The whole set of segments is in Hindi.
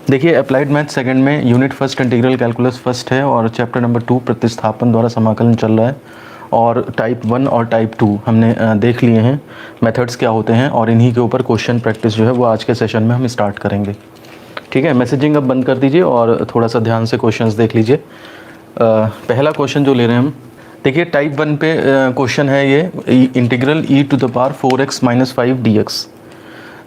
देखिए अप्लाइड मैथ सेकंड में unit first integral calculus first है और चैप्टर नंबर 2 प्रतिस्थापन द्वारा समाकलन चल रहा है। और टाइप 1 और टाइप 2 हमने देख लिए हैं, मेथड्स क्या होते हैं, और इन्हीं के ऊपर क्वेश्चन प्रैक्टिस जो है वो आज के सेशन में हम स्टार्ट करेंगे। ठीक है, मैसेजिंग अब बंद कर दीजिए और थोड़ा सा ध्यान से क्वेश्चंस देख लीजिए। पहला क्वेश्चन जो ले रहे हैं हम, देखिए टाइप 1 पे क्वेश्चन है ये, integral e to the power 4x minus 5 dx।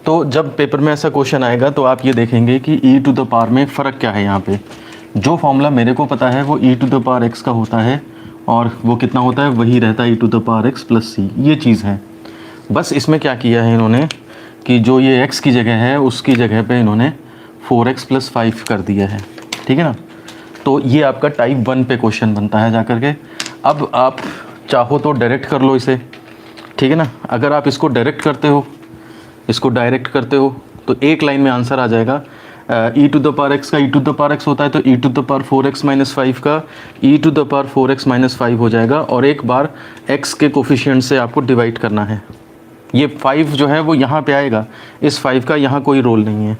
तो जब पेपर में ऐसा क्वेश्चन आएगा तो आप ये देखेंगे कि e टू द पावर में फ़र्क क्या है। यहाँ पे जो फॉर्मूला मेरे को पता है वो e to the power x का होता है, और वो कितना होता है, वही रहता है e to the power x plus c। ये चीज़ है। बस इसमें क्या किया है इन्होंने कि जो ये x की जगह है उसकी जगह पे इन्होंने 4x प्लस 5 कर दिया है। ठीक है ना। तो ये आपका टाइप 1 पे क्वेश्चन बनता है जाकर के। अब आप चाहो तो डायरेक्ट कर लो इसे, ठीक है ना। अगर आप इसको डायरेक्ट करते हो, इसको डायरेक्ट करते हो तो एक लाइन में आंसर आ जाएगा। e to the power x का e to the power x होता है तो e to the power 4x minus 5 का e to the power 4x minus 5 हो जाएगा, और एक बार x के कोफिशिएंट से आपको डिवाइड करना है। ये 5 जो है वो यहाँ पे आएगा, इस 5 का यहाँ कोई रोल नहीं है।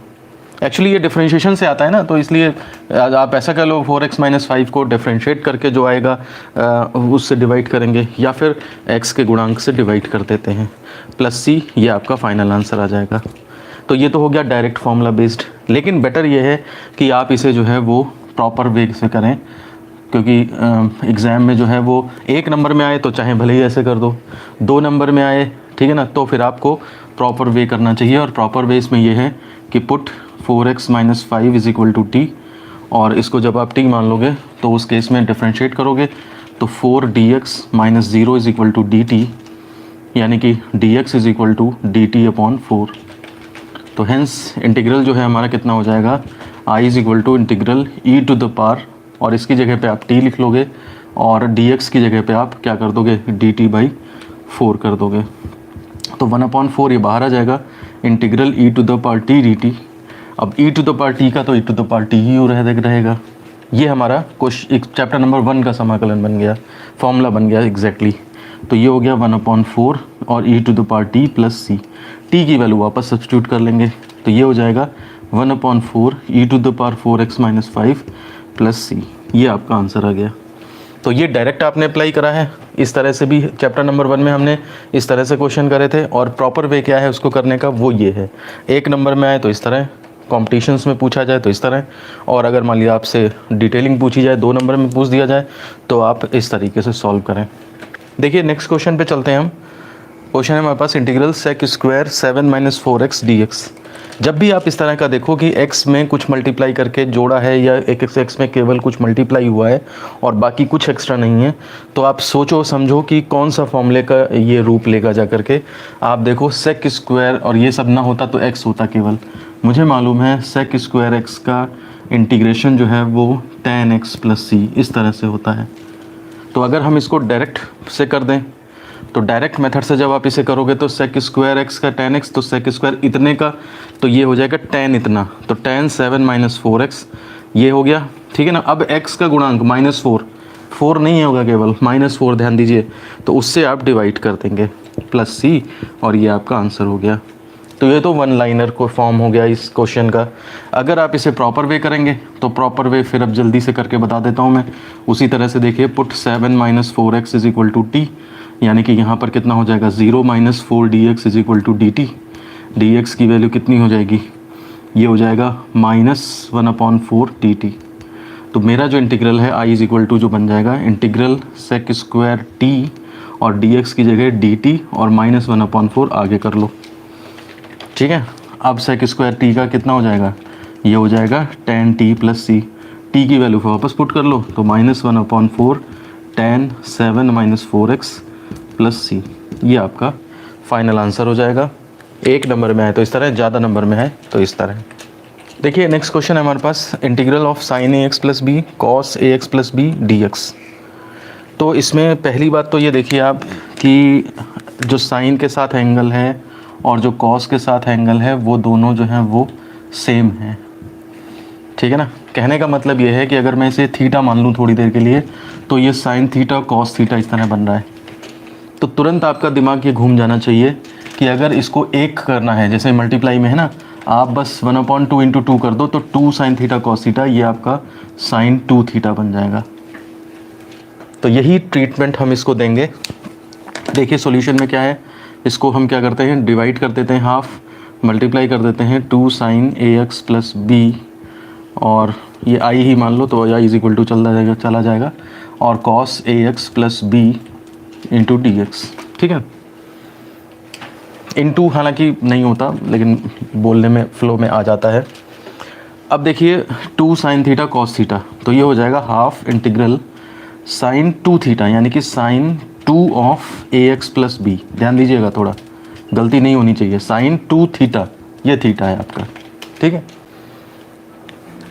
एक्चुअली ये डिफरेंशिएशन से आता है ना, तो इसलिए आप ऐसा कर लो 4x माइनस 5 को डिफरेंशिएट करके जो आएगा उससे डिवाइड करेंगे, या फिर x के गुणांक से डिवाइड कर देते हैं प्लस c। ये आपका फाइनल आंसर आ जाएगा। तो ये तो हो गया डायरेक्ट फार्मूला बेस्ड, लेकिन बेटर ये है कि आप इसे जो है वो प्रॉपर वे से करें, क्योंकि एग्ज़ाम में जो है वो 1 नंबर में आए तो चाहे भले ही ऐसे कर दो, 2 नंबर में आए, ठीक है ना, तो फिर आपको प्रॉपर वे करना चाहिए। और प्रॉपर वे इसमें ये है कि put 4x minus 5 is equal to t, और इसको जब आप t मान लोगे तो उस केस में डिफ्रेंशिएट करोगे तो 4dx minus 0 is equal to d t, यानी कि dx is equal to d t upon 4। तो हेंस इंटीग्रल जो है हमारा कितना हो जाएगा, i is equal to integral e to the power, और इसकी जगह पे आप t लिख लोगे और dx की जगह पे आप क्या कर दोगे, dt बाई 4 कर दोगे। तो 1/4 ये बाहर आ जाएगा, integral e to the power t dt। अब e to the power t का तो e to the power t ही रहेगा। ये हमारा क्वेश्चन चैप्टर नंबर 1 का समाकलन बन गया, फॉर्मूला बन गया एग्जैक्टली। तो ये हो गया 1/4 और e to the power t plus c। t की वैल्यू वापस सब्स्टिट्यूट कर लेंगे तो ये हो जाएगा 1/4 e to the power 4x minus 5 plus c। ये आपका आंसर आ गया। तो ये डायरेक्ट आपने अप्लाई करा है, इस तरह से भी चैप्टर नंबर 1 में हमने इस तरह से क्वेश्चन करे थे, और प्रॉपर वे क्या है उसको करने का वो ये है। 1 नंबर में आए तो इस तरह, कॉम्पिटिशन्स में पूछा जाए तो इस तरह, और अगर मान लिया आपसे डिटेलिंग पूछी जाए 2 नंबर में पूछ दिया जाए तो आप इस तरीके से सॉल्व करें। देखिए नेक्स्ट क्वेश्चन पे चलते हैं हम। क्वेश्चन है हमारे पास integral sec square 7 minus 4x dx। जब भी आप इस तरह का देखो कि x में कुछ मल्टीप्लाई करके जोड़ा है, या एक x में केवल कुछ मल्टीप्लाई हुआ है और बाकी कुछ एक्स्ट्रा नहीं है, तो आप सोचो समझो कि कौन सा फॉर्मूले का ये रूप लेगा जा करके। आप देखो सेक स्क्वायर, और ये सब ना होता तो x होता केवल। मुझे मालूम है सेक स्क्वायर x का इंटीग्रेशन जो है वो tan x प्लस c इस तरह से होता है। तो अगर हम इसको डायरेक्ट से कर दें, तो डायरेक्ट मेथड से जब आप इसे करोगे तो सेक स्क्वायर एक्स का tan x, तो सेक स्क्वायर इतने का तो ये हो जाएगा tan इतना, तो tan 7 माइनस 4x ये हो गया। ठीक है ना। अब x का गुणांक माइनस 4 नहीं होगा केवल -4, ध्यान दीजिए, तो उससे आप डिवाइड कर देंगे प्लस c, और ये आपका आंसर हो गया। तो ये तो 1 लाइनर को फॉर्म हो गया इस क्वेश्चन का। अगर आप इसे प्रॉपर वे करेंगे तो प्रॉपर वे फिर अब जल्दी से करके बता देता हूँ मैं। उसी तरह से देखिए, put 7 minus 4x is equal to t, यानी कि यहाँ पर कितना हो जाएगा 0 minus 4 dx is equal to d t. dx की वैल्यू कितनी हो जाएगी, ये हो जाएगा -1/4 dt। तो मेरा जो इंटीग्रल है i इज इक्वल टू जो बन जाएगा इंटीग्रल सेक स्क्वायर t, और dx की जगह dt और -1/4 आगे कर लो। ठीक है। अब सेक स्क्वायर t का कितना हो जाएगा, ये हो जाएगा tan t plus c। t की वैल्यू वापस पुट कर लो तो -1/4 tan 7 minus 4x plus c। ये आपका फाइनल आंसर हो जाएगा। 1 नंबर में है तो इस तरह, ज़्यादा नंबर में है तो इस तरह। देखिए नेक्स्ट क्वेश्चन है हमारे पास, integral of sine A X plus B cos A X plus B D X. तो इसमें पहली बात तो ये देखिए आप कि जो साइन के साथ एंगल है और जो कॉस के साथ एंगल है वो दोनों जो हैं वो सेम हैं। ठीक है ना। कहने का मतलब ये है कि अगर मैं इसे थीटा मान लूँ थोड़ी देर के लिए, तो ये साइन थीटा कॉस थीटा इस तरह बन रहा है। तो तुरंत आपका दिमाग ये घूम जाना चाहिए कि अगर इसको एक करना है, जैसे मल्टीप्लाई में है ना, आप बस 1/2 इंटू 2 कर दो तो 2 साइन थीटा कॉस थीटा, ये आपका साइन 2 थीटा बन जाएगा। तो यही ट्रीटमेंट हम इसको देंगे। देखिए सॉल्यूशन में क्या है, इसको हम क्या करते हैं, डिवाइड कर देते हैं हाफ, मल्टीप्लाई कर देते हैं 2 साइन ax प्लस बी, और ये आई ही मान लो तो आई इज इक्वल टू चला जाएगा, और cos ax plus b into d x. ठीक है, इंटू हालांकि नहीं होता लेकिन बोलने में फ्लो में आ जाता है। अब देखिए 2 साइन थीटा कॉस थीटा, तो ये हो जाएगा हाफ इंटीग्रल साइन 2 थीटा, यानी कि sine 2 of ax plus b. ध्यान दीजिएगा, थोड़ा गलती नहीं होनी चाहिए, साइन 2 थीटा, ये थीटा है आपका। ठीक है,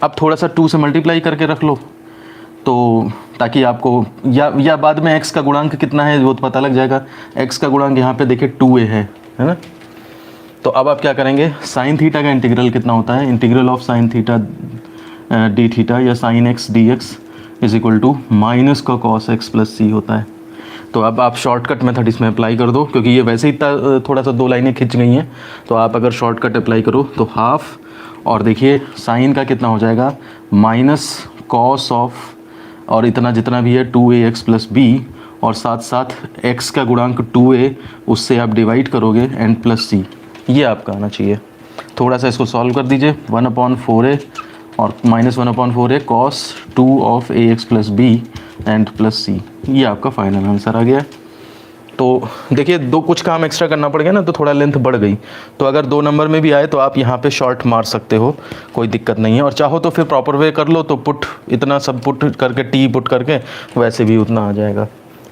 अब थोड़ा सा 2 से मल्टीप्लाई करके रख लो, तो ताकि आपको या बाद में x का गुणांक कितना है वो तो पता लग जाएगा। x का गुणांक यहाँ पे देखिए 2a है ना। तो अब आप क्या करेंगे, साइन थीटा का इंटीग्रल कितना होता है, integral of sine theta D theta या sine x D x is equal to minus का कॉस x प्लस सी होता है। तो अब आप शॉर्टकट मेथड इसमें अप्लाई कर दो, क्योंकि ये वैसे ही थोड़ा सा 2 लाइनें खिंच गई हैं, तो आप अगर शॉर्टकट अप्लाई करो तो हाफ, और देखिए साइन का कितना हो जाएगा, माइनस कॉस ऑफ, और इतना जितना भी है 2ax प्लस बी, और साथ साथ x का गुणांक 2a, उससे आप डिवाइड करोगे एंड प्लस सी, ये आपका आना चाहिए। थोड़ा सा इसको सॉल्व कर दीजिए, 1/4a और minus 1/4a cos 2 of ax plus B and plus C, ये आपका फाइनल आंसर आ गया। तो देखिए कुछ काम एक्स्ट्रा करना पड़ गया ना, तो थोड़ा लेंथ बढ़ गई। तो अगर 2 नंबर में भी आए तो आप यहाँ पे शॉर्ट मार सकते हो, कोई दिक्कत नहीं है। और चाहो तो फिर प्रॉपर वे कर लो, तो पुट इतना सब पुट करके टी पुट करके वैसे भी उतना आ जाएगा।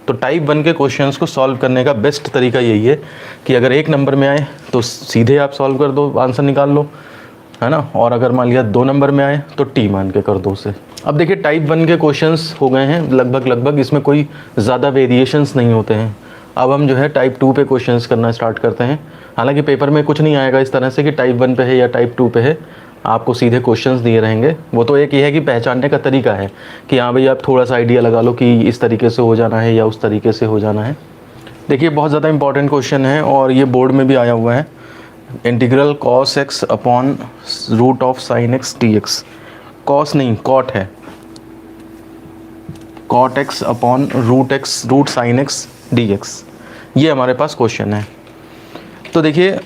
तो टाइप 1 के क्वेश्चंस को सॉल्व करने का बेस्ट तरीका यही है कि अगर 1 नंबर में आए तो सीधे आप सॉल्व कर दो, आंसर निकाल लो, है ना। और अगर मान लिया 2 नंबर में आए तो टी मान के कर दो उसे। अब देखिए टाइप 1 के क्वेश्चंस हो गए हैं लगभग, इसमें कोई ज़्यादा वेरिएशंस नहीं होते हैं। अब हम जो है टाइप 2 पे क्वेश्चंस करना स्टार्ट करते हैं। हालांकि पेपर में कुछ नहीं आएगा इस तरह से कि टाइप 1 पे है या टाइप 2 पे है, आपको सीधे क्वेश्चंस दिए रहेंगे। वो तो एक ये है कि पहचानने का तरीका है कि हाँ भाई आप थोड़ा सा आइडिया लगा लो कि इस तरीके से हो जाना है या उस तरीके से हो जाना है। देखिए बहुत ज़्यादा इंपॉर्टेंट क्वेश्चन है और ये बोर्ड में भी आया हुआ है। Integral cos x upon root of sine x d x, cos नहीं कॉट है, cot x upon root sine x d x, ये हमारे पास क्वेश्चन है। तो देखिए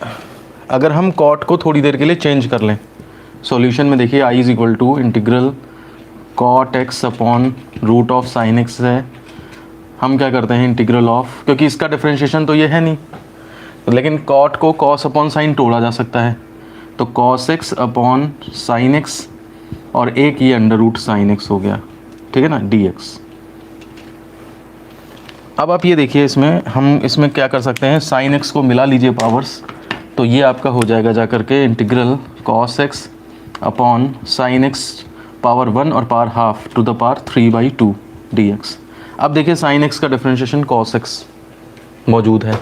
अगर हम कॉट को थोड़ी देर के लिए चेंज कर लें सॉल्यूशन में, देखिए I is equal to integral cot x upon root of sine X है, हम क्या करते हैं इंटीग्रल ऑफ, क्योंकि इसका डिफरेंशिएशन तो ये है नहीं, लेकिन कॉट को कॉस अपॉन साइन तोड़ा जा सकता है, तो cos x upon sine x और एक ये अंडर रूट साइन एक्स हो गया, ठीक है ना, डी एक्स। अब आप ये देखिए इसमें क्या कर सकते हैं, साइन एक्स को मिला लीजिए पावर्स, तो ये आपका हो जाएगा जा करके integral cos x upon sine x power 1 और power half to the power 3/2 d x. अब देखिए साइन एक्स का डिफरेंशिएशन कॉस एक्स मौजूद है,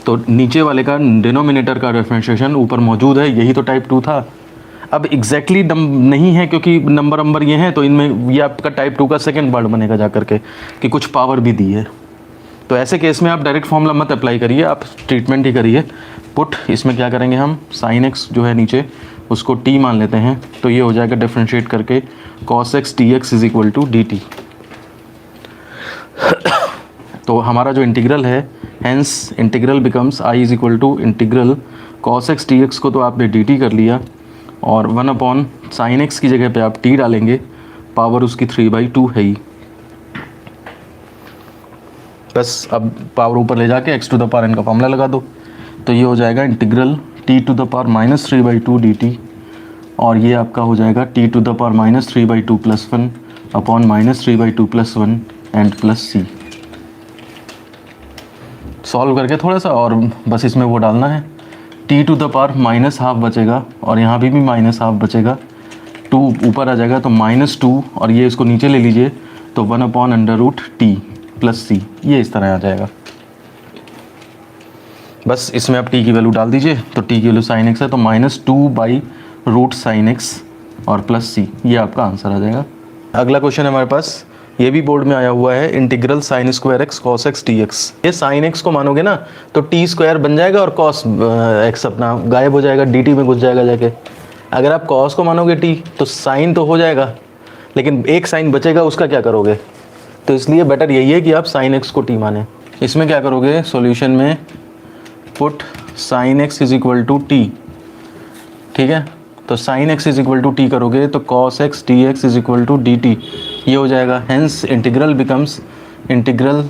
तो नीचे वाले का डिनोमिनेटर का डिफरेंशिएशन ऊपर मौजूद है, यही तो टाइप 2 था। अब एग्जैक्टली नहीं है क्योंकि नंबर ये हैं, तो इनमें ये आपका टाइप 2 का सेकंड वर्ड बनेगा जा करके कि कुछ पावर भी दी है। तो ऐसे केस में आप डायरेक्ट फॉर्मूला मत अप्लाई करिए, आप ट्रीटमेंट ही करिए। पुट इसमें क्या करेंगे हम, साइन एक्स जो है नीचे उसको टी मान लेते हैं, तो ये हो जाएगा डिफरेंशिएट करके cos x d x is equal to d t. तो हमारा जो इंटीग्रल है, hence integral becomes I is equal to integral cos x d x को तो आपने डी टी कर लिया, और 1 अपॉन साइन एक्स की जगह पे आप टी डालेंगे, पावर उसकी 3/2 है ही। बस अब पावर ऊपर ले जाके x to the power n का फॉर्मूला लगा दो, तो ये हो जाएगा integral t to the power -3/2 dt, और ये आपका हो जाएगा t to the power -3/2 + 1 upon -3/2 + 1 and plus c। Solve करके थोड़ा सा और बस इसमें वो डालना है, t टू द पावर -½ बचेगा और यहाँ भी -½ बचेगा, 2 ऊपर आ जाएगा तो -2, और ये इसको नीचे ले लीजिए तो 1/√t + c, ये इस तरह आ जाएगा। बस इसमें आप t की वैल्यू डाल दीजिए, तो t की वैल्यू साइन x है तो -2/√sin x और +c, ये आपका आंसर आ जाएगा। अगला क्वेश्चन है हमारे पास ये भी बोर्ड में आया हुआ है, integral sine square x cos x d x. ये साइन एक्स को मानोगे ना तो टी स्क्वायर बन जाएगा और कॉस एक्स अपना गायब हो जाएगा, डी टी में घुस जाएगा जाके। अगर आप कॉस को मानोगे टी तो साइन तो हो जाएगा, लेकिन एक साइन बचेगा, उसका क्या करोगे? तो इसलिए बेटर यही है कि आप साइन एक्स को टी माने। इसमें क्या करोगे, सॉल्यूशन में put sine x is equal to t, ठीक है। तो sine x is equal to t करोगे तो cos x d x is equal to d t, ये हो जाएगा। हेंस इंटीग्रल बिकम्स इंटीग्रल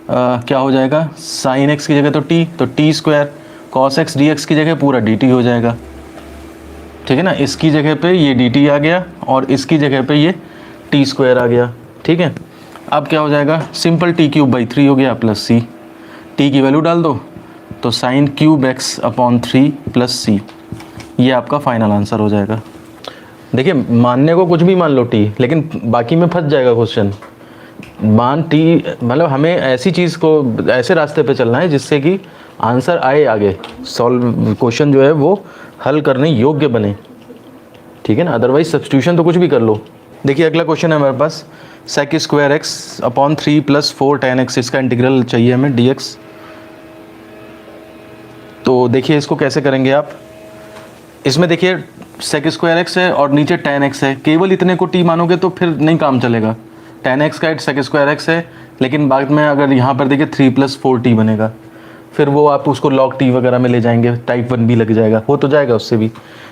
क्या हो जाएगा, साइन एक्स की जगह तो T square, cos x d x की जगह पूरा डी टी हो जाएगा, ठीक है ना। इसकी जगह पे ये डी टी आ गया और इसकी जगह पे ये टी स्क्वायर आ गया, ठीक है। अब क्या हो जाएगा, सिंपल टी क्यूब बाई 3 हो गया प्लस सी, टी की वैल्यू डाल दो तो sine cube X upon 3 plus C, ये आपका फाइनल आंसर हो जाएगा। देखिए मानने को कुछ भी मान लो टी, लेकिन बाकी में फंस जाएगा क्वेश्चन। मान टी मतलब हमें ऐसी चीज़ को, ऐसे रास्ते पे चलना है जिससे कि आंसर आए आगे, सॉल्व क्वेश्चन जो है वो हल करने योग्य बने, ठीक है ना। अदरवाइज सब्स्टिट्यूशन तो कुछ भी कर लो। देखिए अगला क्वेश्चन है हमारे पास, sec square X upon 3 plus 4 tan X, इसका इंटीग्रल चाहिए हमें डी एक्स। तो देखिए इसको कैसे करेंगे आप, इसमें देखिए सेक स्क्वायर एक्स है और नीचे tan एक्स है, केवल इतने को टी मानोगे तो फिर नहीं काम चलेगा। tan एक्स का सेक स्क्वायर एक्स है, लेकिन बाद में अगर यहाँ पर देखिए 3 + 4t बनेगा, फिर वो आप उसको log t वगैरह में ले जाएंगे, टाइप 1 भी लग जाएगा, हो तो जाएगा उससे भी।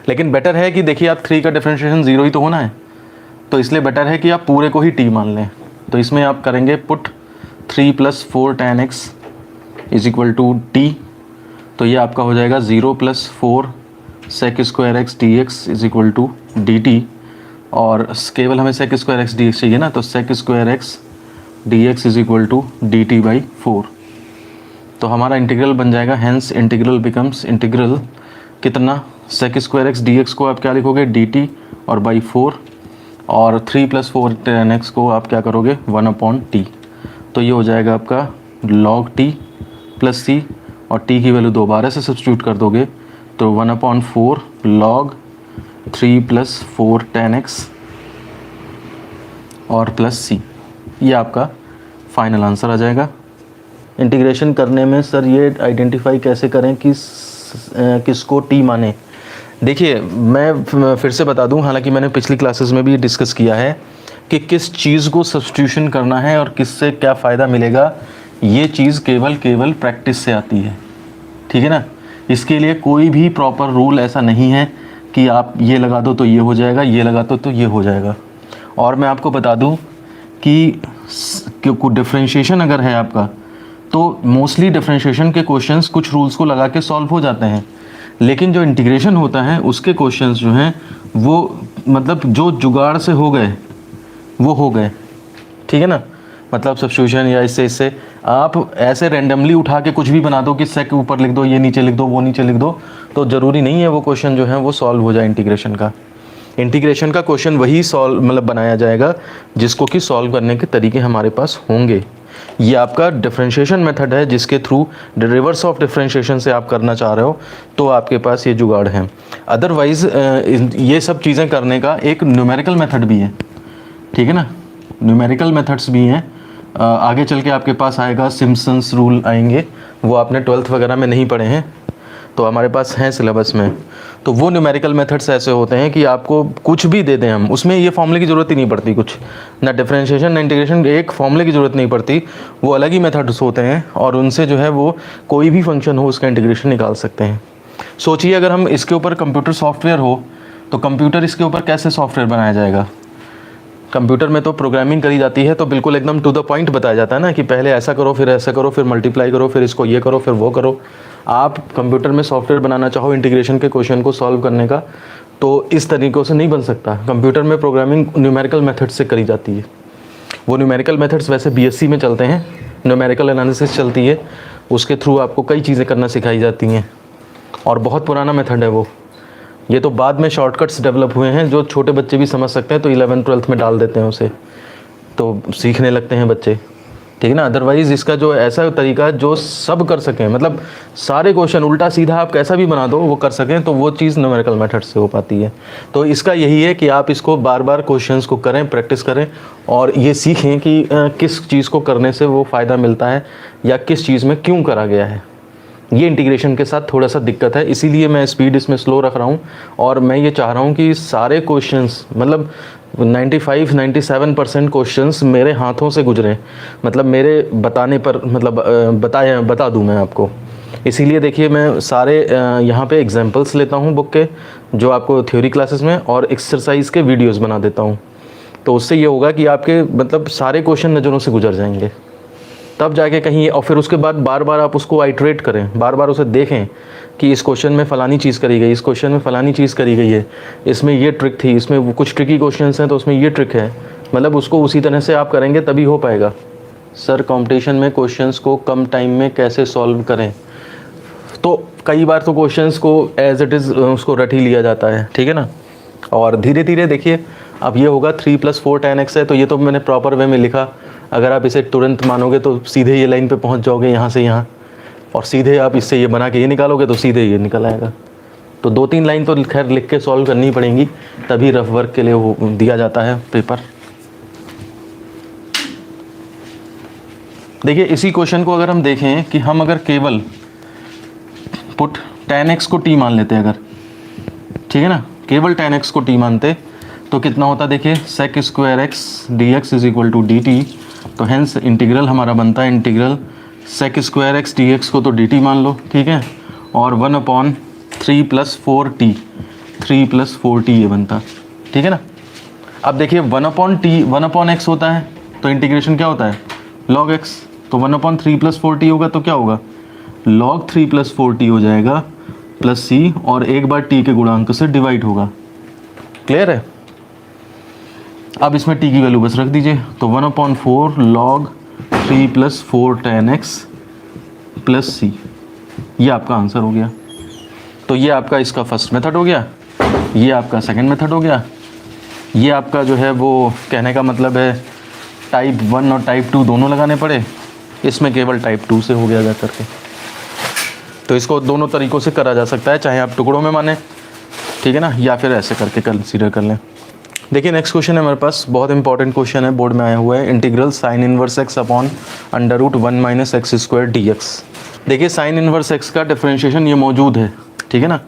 लेकिन बेटर है कि देखिए आप 3 का डिफरेंशिएशन 0 ही तो होना है, तो इसलिए बेटर है कि आप पूरे को ही t मान लें। तो इसमें आप करेंगे put 3 + 4 tan x is equal to t, तो ये आपका हो जाएगा 0 + 4 sec square x d x is equal to d t, और केवल हमें sec square x d x चाहिए ना, तो sec square x d x is equal to d t by 4। तो हमारा इंटीग्रल बन जाएगा, हेंस इंटीग्रल बिकम्स इंटीग्रल कितना, sec square x d x को आप क्या लिखोगे डी टी और बाई 4, और 3 + 4 tan एक्स को आप क्या करोगे 1/t। तो ये हो जाएगा आपका log t प्लस सी, और t की वैल्यू दोबारा से सब्स्टिट्यूट कर दोगे तो 1/4 log 3 + 4 tan एक्स और प्लस सी, ये आपका फाइनल आंसर आ जाएगा। इंटीग्रेशन करने में सर ये आइडेंटिफाई कैसे करें कि किसको टी माने। देखिए मैं फिर से बता दूं, हालांकि मैंने पिछली क्लासेस में भी डिस्कस किया है कि किस चीज़ को सब्स्टिट्यूशन करना है और किससे क्या फ़ायदा मिलेगा, ये चीज़ केवल प्रैक्टिस से आती है, ठीक है ना। इसके लिए कोई भी प्रॉपर रूल ऐसा नहीं है कि आप ये लगा दो तो ये हो जाएगा, ये लगा दो तो ये हो जाएगा। और मैं आपको बता दूं कि डिफरेंशिएशन अगर है आपका, तो मोस्टली डिफरेंशिएशन के क्वेश्चंस कुछ रूल्स को लगा के सॉल्व हो जाते हैं, लेकिन जो इंटीग्रेशन होता है उसके क्वेश्चंस जो हैं वो मतलब जो जुगाड़ से हो गए वो हो गए, ठीक है ना। मतलब सब्स्टिट्यूशन या इससे आप ऐसे रैंडमली उठा के कुछ भी बना दो कि सेक ऊपर लिख दो, ये नीचे लिख दो, वो नीचे लिख दो, तो ज़रूरी नहीं है वो क्वेश्चन जो है वो सॉल्व हो जाए इंटीग्रेशन का। इंटीग्रेशन का क्वेश्चन वही सॉल्व मतलब बनाया जाएगा जिसको कि सॉल्व करने के तरीके हमारे पास होंगे। ये आपका डिफरेंशिएशन मेथड है जिसके थ्रू रिवर्स ऑफ डिफरेंशिएशन से आप करना चाह रहे हो, तो आपके पास ये जुगाड़ है। अदरवाइज़ ये सब चीज़ें करने का एक न्यूमेरिकल मेथड भी है, ठीक है ना। न्यूमेरिकल मेथड्स भी हैं, आगे चल के आपके पास आएगा, सिम्पसन्स रूल आएंगे, वो आपने 12th वगैरह में नहीं पढ़े हैं, तो हमारे पास हैं सिलेबस में। तो वो न्यूमेरिकल मेथड्स ऐसे होते हैं कि आपको कुछ भी दे दें हम, उसमें ये फॉर्मूले की ज़रूरत ही नहीं पड़ती, कुछ ना डिफरेंशिएशन ना इंटीग्रेशन, एक फॉर्मूले की ज़रूरत नहीं पड़ती, वो अलग ही मेथड्स होते हैं और उनसे जो है वो कोई भी फंक्शन हो उसका इंटीग्रेशन निकाल सकते हैं। सोचिए अगर हम इसके ऊपर कंप्यूटर सॉफ्टवेयर हो तो कंप्यूटर इसके ऊपर कैसे सॉफ्टवेयर बनाया जाएगा। कंप्यूटर में तो प्रोग्रामिंग करी जाती है तो बिल्कुल एकदम टू द पॉइंट बताया जाता है ना कि पहले ऐसा करो, फिर ऐसा करो, फिर मल्टीप्लाई करो, फिर इसको ये करो, फिर वो करो। आप कंप्यूटर में सॉफ्टवेयर बनाना चाहो इंटीग्रेशन के क्वेश्चन को सॉल्व करने का, तो इस तरीक़ों से नहीं बन सकता। कंप्यूटर में प्रोग्रामिंग न्यूमेरिकल मेथड से करी जाती है। वो न्यूमेरिकल मेथड्स वैसे बीएससी में चलते हैं, न्यूमेरिकल एनालिसिस चलती है, उसके थ्रू आपको कई चीज़ें करना सिखाई जाती हैं और बहुत पुराना मेथड है वो। ये तो बाद में शॉर्टकट्स डेवलप हुए हैं जो छोटे बच्चे भी समझ सकते हैं, तो 11th 12th में डाल देते हैं उसे, तो सीखने लगते हैं बच्चे। ठीक है ना। अदरवाइज इसका जो ऐसा तरीका है जो सब कर सकें, मतलब सारे क्वेश्चन उल्टा सीधा आप कैसा भी बना दो वो कर सकें, तो वो चीज़ न्यूमेरिकल मेथड से हो पाती है। तो इसका यही है कि आप इसको बार बार क्वेश्चंस को करें, प्रैक्टिस करें और ये सीखें कि किस चीज़ को करने से वो फ़ायदा मिलता है या किस चीज़ में क्यों करा गया है। ये इंटीग्रेशन के साथ थोड़ा सा दिक्कत है, इसीलिए मैं स्पीड इसमें स्लो रख रहा हूँ और मैं ये चाह रहा हूँ कि सारे क्वेश्चंस मतलब 95-97% क्वेश्चंस मेरे हाथों से गुजरें, मतलब मेरे बताने पर, मतलब बता दूँ मैं आपको। इसीलिए देखिए मैं सारे यहाँ पे एग्जांपल्स लेता हूँ बुक के, जो आपको थ्योरी क्लासेस में, और एक्सरसाइज के वीडियोस बना देता हूँ। तो उससे ये होगा कि आपके मतलब सारे क्वेश्चन नज़रों से गुजर जाएंगे, तब जाके कहीं, और फिर उसके बाद बार बार आप उसको आइटरेट करें, बार बार उसे देखें कि इस क्वेश्चन में फ़लानी चीज़ करी गई, इस क्वेश्चन में फ़लानी चीज़ करी गई है, इसमें ये ट्रिक थी, इसमें वो कुछ ट्रिकी क्वेश्चंस हैं तो उसमें ये ट्रिक है, मतलब उसको उसी तरह से आप करेंगे तभी हो पाएगा। सर कंपटीशन में क्वेश्चंस को कम टाइम में कैसे सॉल्व करें? तो कई बार तो क्वेश्चंस को एज इट इज़ उसको रट ही लिया जाता है, ठीक है ना। और धीरे धीरे देखिए अब ये होगा 3 + 4 tan x है, तो ये तो मैंने प्रॉपर वे में लिखा। अगर आप इसे तुरंत मानोगे तो सीधे ये लाइन पे पहुंच जाओगे यहाँ से यहाँ, और सीधे आप इससे ये बना के ये निकालोगे तो सीधे ये निकल आएगा। तो 2-3 लाइन तो खैर लिख के सॉल्व करनी पड़ेंगी, तभी रफ वर्क के लिए वो दिया जाता है पेपर। देखिए इसी क्वेश्चन को अगर हम देखें कि हम अगर केवल पुट tan x को t मान लेते हैं अगर, ठीक है ना, केवल tan x को t मानते तो कितना होता, देखिए sec² x dx = dt। तो हेंस इंटीग्रल हमारा बनता है इंटीग्रल sec² x dx को तो dt मान लो, ठीक है, और 1/3 + 4t, 3 + 4t ये बनता, ठीक है ना। अब देखिए 1/x होता है तो इंटीग्रेशन क्या होता है log x, तो 1/3 + 4t होगा तो क्या होगा log 3 + 4t हो जाएगा प्लस c, और एक बार t के गुणांक से डिवाइड होगा। क्लियर है। अब इसमें t की वैल्यू बस रख दीजिए, तो 1/4 log 3 + 4 tan x plus c, ये आपका आंसर हो गया। तो ये आपका इसका फर्स्ट मेथड हो गया, ये आपका सेकंड मेथड हो गया। ये आपका जो है वो कहने का मतलब है टाइप 1 और टाइप 2 दोनों लगाने पड़े, इसमें केवल टाइप 2 से हो गया जा करके। तो इसको दोनों तरीक़ों से करा जा सकता है, चाहे आप टुकड़ों में माने, ठीक है ना, या फिर ऐसे करके कंसीडर कर लें। देखिए नेक्स्ट क्वेश्चन है हमारे पास, बहुत इंपॉर्टेंट क्वेश्चन है, बोर्ड में आया हुआ है, integral sin inverse x upon √1 - x² dx। देखिए sin इनवर्स x का डिफरेंशिएशन ये मौजूद है, ठीक है ना।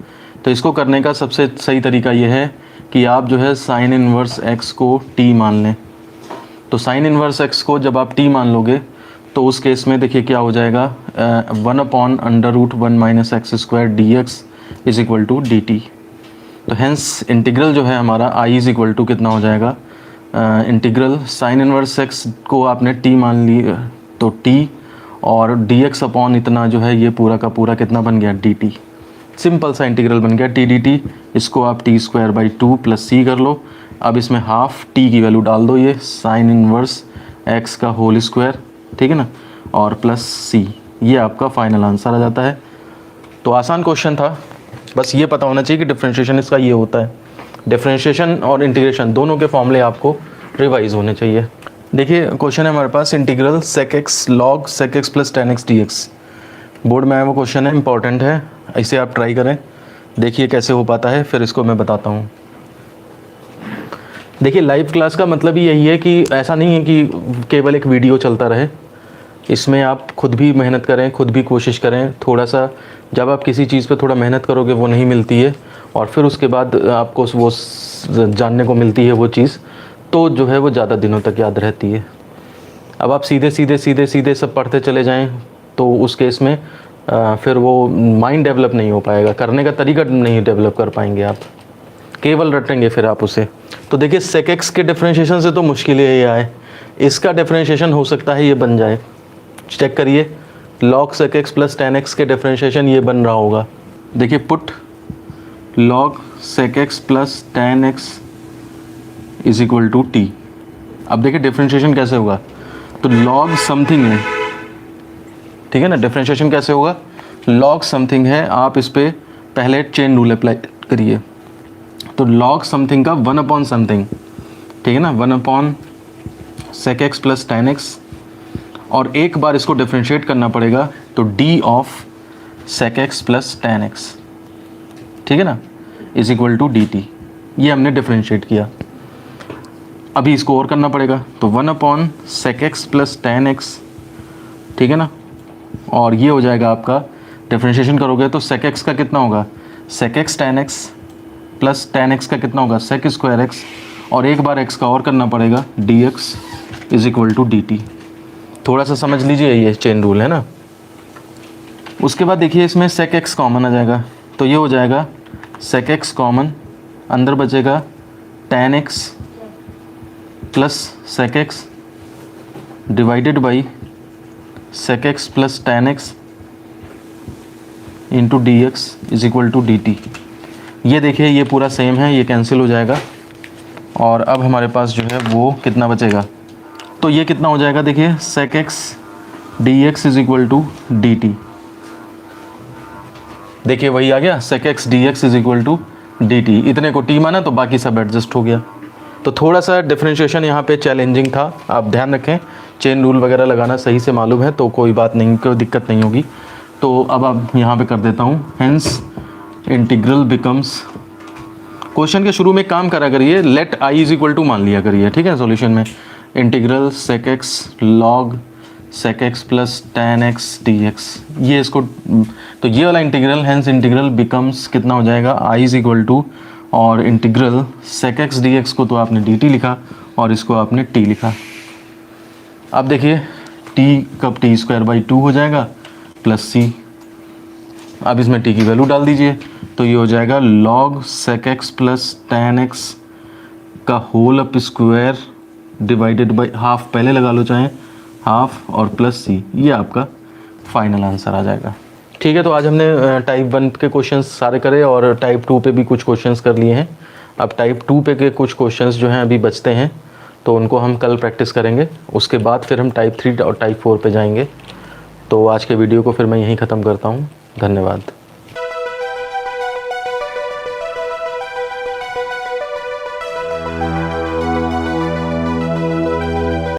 तो इसको करने का सबसे सही तरीका ये है कि आप जो है sin इनवर्स x को t मान लें। तो sin इनवर्स x को जब आप t मान लोगे तो उस केस में देखिए क्या हो जाएगा, 1/√1 - x² dx = dt। तो हेंस इंटीग्रल जो है हमारा i = कितना हो जाएगा, इंटीग्रल sin इनवर्स x को आपने t मान ली तो t, और dx अपॉन इतना जो है ये पूरा का पूरा कितना बन गया dt। सिंपल सा इंटीग्रल बन गया t dt। इसको आप t² + 2 + c कर लो। अब इसमें हाफ t की वैल्यू डाल दो, ये sin इनवर्स x का होल स्क्वायर, ठीक है ना, और प्लस c, ये आपका फाइनल आंसर आ जाता है। तो आसान क्वेश्चन था, बस ये पता होना चाहिए कि डिफरेंशिएशन इसका ये होता है। डिफरेंशिएशन और इंटीग्रेशन दोनों के फॉर्मूले आपको रिवाइज होने चाहिए। देखिए क्वेश्चन है हमारे पास, integral sec x log sec x + tan x dx। Board में आया वो क्वेश्चन है, इंपॉर्टेंट है, इसे आप ट्राई करें, देखिए कैसे हो पाता है, फिर इसको मैं बताता हूँ। देखिए लाइव क्लास का मतलब ही यही है कि ऐसा नहीं है कि केवल एक वीडियो चलता रहे, इसमें आप खुद भी मेहनत करें, खुद भी कोशिश करें। थोड़ा सा जब आप किसी चीज़ पे थोड़ा मेहनत करोगे वो नहीं मिलती है, और फिर उसके बाद आपको वो जानने को मिलती है वो चीज़, तो जो है वो ज़्यादा दिनों तक याद रहती है। अब आप सीधे सब पढ़ते चले जाएं तो उस केस में फिर वो माइंड डेवलप नहीं हो पाएगा, करने का तरीका नहीं डेवलप कर पाएंगे आप, केवल रटेंगे फिर आप उसे। तो देखिए sec x के डिफरेंशिएशन से तो मुश्किल ही आए, इसका डिफरेंशिएशन हो सकता है ये बन जाए, चेक करिए, log sec x + tan x के डिफरेंशिएशन ये बन रहा होगा। देखिए put log sec x + tan x = t। अब देखिए डिफरेंशिएशन कैसे होगा, तो log समथिंग है, ठीक है ना, डिफरेंशिएशन कैसे होगा, log समथिंग है, आप इस पर पहले चेन रूल अप्लाई करिए। तो log समथिंग का 1/something, ठीक है ना, 1/sec x + tan x, और एक बार इसको डिफ्रेंशिएट करना पड़ेगा, तो d of sec x plus tan x, ठीक है ना, is equal to d t. ये हमने डिफ्रेंशिएट किया। अभी इसको और करना पड़ेगा, तो 1 upon sec x plus tan x, ठीक है ना, और ये हो जाएगा आपका, डिफ्रेंशिएशन करोगे तो सेक एक्स का कितना होगा, sec x tan x plus tan x का कितना होगा, सेक स्क्वायर एक्स, और एक बार एक्स का और करना पड़ेगा, d x is equal to d t. थोड़ा सा समझ लीजिए, ये चेन रूल है ना। उसके बाद देखिए इसमें सेक एक्स कॉमन आ जाएगा, तो ये हो जाएगा सेक एक्स कॉमन, अंदर बचेगा tan x plus sec x divided by sec x plus tan x into d x is equal to d t. ये देखिए ये पूरा सेम है, ये कैंसिल हो जाएगा, और अब हमारे पास जो है वो कितना बचेगा, तो ये कितना हो जाएगा, देखिए sec x d x is equal to d t. देखिए वही आ गया, sec x d x is equal to d t. इतने को टी माना तो बाकी सब एडजस्ट हो गया। तो थोड़ा सा डिफरेंशिएशन यहाँ पे चैलेंजिंग था, आप ध्यान रखें, चेन रूल वगैरह लगाना सही से मालूम है तो कोई बात नहीं, कोई दिक्कत नहीं होगी। तो अब आप यहाँ पे कर देता हूँ, हेंस इंटीग्रल बिकम्स, क्वेश्चन के शुरू में काम करा करिए, let I is equal to मान लिया करिए, ठीक है, सॉल्यूशन में integral sec x log sec x plus tan x d x, ये इसको, तो ये वाला इंटीग्रल, हेंस इंटीग्रल बिकम्स कितना हो जाएगा, आई इज इक्वल टू, और integral sec x d x को तो आपने डी टी लिखा और इसको आपने टी लिखा। अब देखिए टी कब टी स्क्वायर बाई टू हो जाएगा प्लस सी, अब इसमें टी की वैल्यू डाल दीजिए, तो ये हो जाएगा log sec x plus tan x का whole up square divided by half, पहले लगा लो चाहे हाफ, और प्लस सी, ये आपका फाइनल आंसर आ जाएगा। ठीक है, तो आज हमने टाइप 1 के क्वेश्चंस सारे करे और टाइप 2 पे भी कुछ क्वेश्चंस कर लिए हैं। अब टाइप 2 पे के कुछ क्वेश्चंस जो हैं अभी बचते हैं, तो उनको हम कल प्रैक्टिस करेंगे। उसके बाद फिर हम टाइप 3 और टाइप 4 पे जाएंगे। तो आज के वीडियो को फिर मैं यहीं ख़त्म करता हूँ। धन्यवाद।